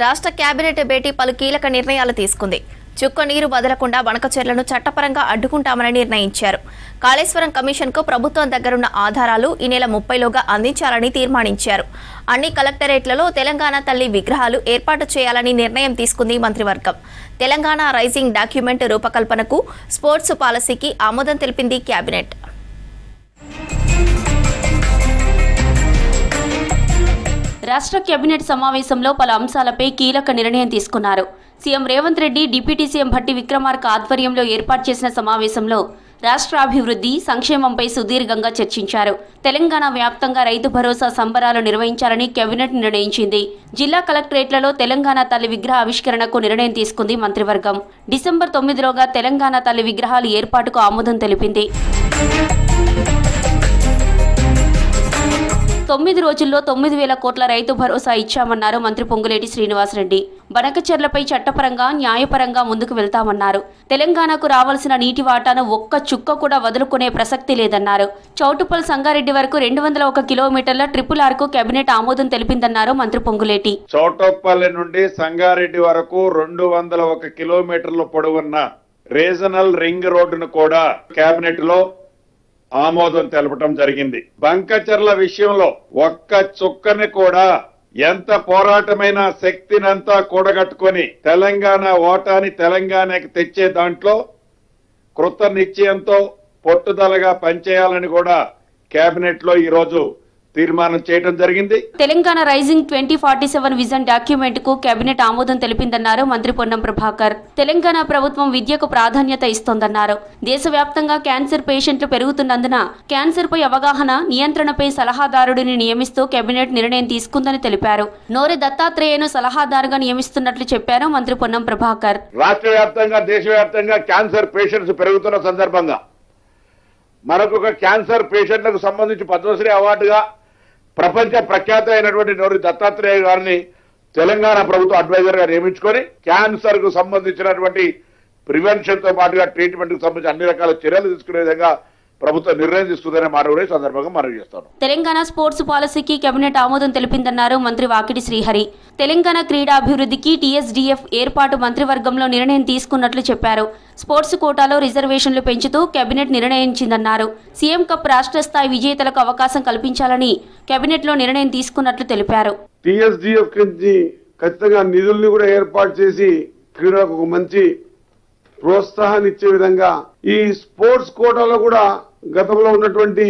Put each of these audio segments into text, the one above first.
రాష్ట్ర కేబినెట్ భేటీ పలు కీలక నిర్ణయాలు తీసుకుంది. చుక్క నీరు వదలకుండా వనకచెర్లను చట్టపరంగా అడ్డుకుంటామని నిర్ణయించారు. కాళేశ్వరం కమిషన్కు ప్రభుత్వం దగ్గరున్న ఆధారాలు ఈ నెల 30లోగా అందించాలని తీర్మానించారు. అన్ని కలెక్టరేట్లలో తెలంగాణ తల్లి విగ్రహాలు ఏర్పాటు చేయాలని నిర్ణయం తీసుకుంది మంత్రివర్గం. తెలంగాణ రైజింగ్ డాక్యుమెంట్ రూపకల్పనకు స్పోర్ట్స్ పాలసీకి ఆమోదం తెలిపింది కేబినెట్. రాష్ట్ర కేబినెట్ సమావేశంలో పలు అంశాలపై కీలక నిర్ణయం తీసుకున్నారు. CM Revanth Reddy, deputy CM Bhatti Vikramarka ఆధ్వర్యంలో ఏర్పాటు చేసిన సమావేశంలో రాష్ట్ర అభివృద్ధి, సంక్షేమంపై సుదీర్ఘంగా చర్చించారు. తెలంగాణ వ్యాప్తంగా రైతు భరోసా సంబరాలు నిర్వహించాలని కేబినెట్ నిర్ణయించింది. జిల్లా కలెక్టరేట్లలో తెలంగాణ తల్లి విగ్రహ ఆవిష్కరణకు నిర్ణయం తీసుకుంది మంత్రివర్గం. డిసెంబర్ 9లోగా తెలంగాణ తల్లి విగ్రహాలు ఏర్పాటుకు ఆమోదం తెలిపింది. 9 రోజుల్లో 9,000 కోట్ల రైతు భరోసా ఇచ్చామన్నారు మంత్రి పొంగులేటి శ్రీనివాసరెడ్డి. బనకచెర్లపై చట్టపరంగా, న్యాయపరంగా ముందుకు వెళ్తామన్నారు. తెలంగాణకు రావాల్సిన నీటి వాటాను ఒక్క చుక్క కూడా వదులుకునే ప్రసక్తి లేదన్నారు. చౌటుప్పల్ సంగారెడ్డి వరకు 201 కిలోమీటర్ల RRRకు కేబినెట్ ఆమోదం తెలిపిందన్నారు మంత్రి పొంగులేటి. చౌటుప్పల్ నుండి సంగారెడ్డి వరకు 201 కిలోమీటర్ల పొడవున్న రీజనల్ రింగ్ రోడ్డును కూడా కేబినెట్ లో ఆమోదం తెలపడం జరిగింది. బంకచెర్ల విషయంలో ఒక్క చుక్కని కూడా ఎంత పోరాటమైన శక్తినంతా కూడగట్టుకొని తెలంగాణ ఓటాని తెలంగాణకి తెచ్చే దాంట్లో కృత నిశ్చయంతో పట్టుదలగా పనిచేయాలని కూడా కేబినెట్ లో ఈ రోజు తీర్మానం చేయడం జరిగింది. తెలంగాణ రైజింగ్ 2047 విజన్ డాక్యుమెంట్ కు కేబినెట్ ఆమోదం తెలిపిందన్నారు మంత్రి పొన్నం ప్రభాకర్. తెలంగాణ ప్రభుత్వం విద్యకు ప్రాధాన్యత ఇస్తోందన్నారు. దేశవ్యాప్తంగా క్యాన్సర్ పేషెంట్లు పెరుగుతున్నందున క్యాన్సర్ పై అవగాహన, నియంత్రణపై సలహాదారుడిని నియమిస్తూ కేబినెట్ నిర్ణయం తీసుకుందని తెలిపారు. నోరి దత్తాత్రేయను సలహాదారుగా నియమిస్తున్నట్లు చెప్పారు మంత్రి పొన్నం ప్రభాకర్. రాష్ట్ర వ్యాప్తంగా, దేశవ్యాప్తంగా క్యాన్సర్ పేషెంట్స్ పెరుగుతున్న సందర్భంగా మనకు ఒక క్యాన్సర్ పేషెంట్లకు సంబంధించి పద్మశ్రీ అవార్డుగా ప్రపంచ ప్రఖ్యాత అయినటువంటి నోరి దత్తాత్రేయ గారిని తెలంగాణ ప్రభుత్వం అడ్వైజర్ గా నియమించుకొని క్యాన్సర్ కు సంబంధించినటువంటి ప్రివెన్షన్ తో పాటుగా ట్రీట్మెంట్ కు సంబంధించి అన్ని రకాల చర్యలు తీసుకునే విధంగా ప్రభుత్వం నిర్ణయం తీసుకుందనే మాట సందర్భంగా మనవి చేస్తాను. తెలంగాణ స్పోర్ట్స్ పాలసీకి కేబినెట్ ఆమోదం తెలిపిందన్నారు మంత్రి వాకిటి శ్రీహరి. తెలంగాణ క్రీడా అభివృద్ధికి TSDF ఏర్పాటు మంత్రివర్గంలో నిర్ణయం తీసుకున్నట్లు చెప్పారు. స్పోర్ట్స్ కోటాలో రిజర్వేషన్లు పెంచుతూ కేబినెట్ నిర్ణయించిందన్నారు. సీఎం కప్ రాష్ట్ర స్థాయి విజేతలకు అవకాశం కల్పించాలని కేబినెట్ లో నిర్ణయం తీసుకున్నట్లు తెలిపారు. TSDF కి ఖచ్చితంగా నిధుల్ని కూడా ఏర్పాటు చేసి క్రీడలకు ఒక మంచి ప్రోత్సాహాన్ని ఇచ్చే విధంగా ఈ స్పోర్ట్స్ కోటాలో కూడా గతంలో ఉన్నటువంటి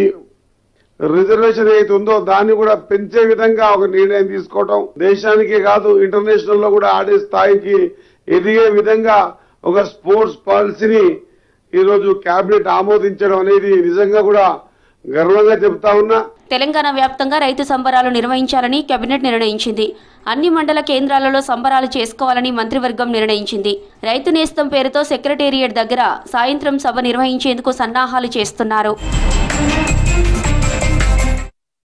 రిజర్వేషన్ ఏదైతే ఉందో దాన్ని కూడా పెంచే విధంగా ఒక నిర్ణయం తీసుకోవటం, దేశానికే కాదు ఇంటర్నేషనల్ లో కూడా ఆడే స్థాయికి ఎదిగే విధంగా ఒక స్పోర్ట్స్ పాలసీని ఈరోజు కేబినెట్ ఆమోదించడం అనేది నిజంగా కూడా గర్వంగా చెప్తా ఉన్నా. తెలంగాణ వ్యాప్తంగా రైతు సంబరాలు నిర్వహించాలని కేబినెట్ నిర్ణయించింది. అన్ని మండల కేంద్రాలలో సంబరాలు చేసుకోవాలని మంత్రివర్గం నిర్ణయించింది. రైతు నేస్తం పేరుతో సెక్రటేరియట్ దగ్గర సాయంత్రం సభ నిర్వహించేందుకు సన్నాహాలు చేస్తున్నారు.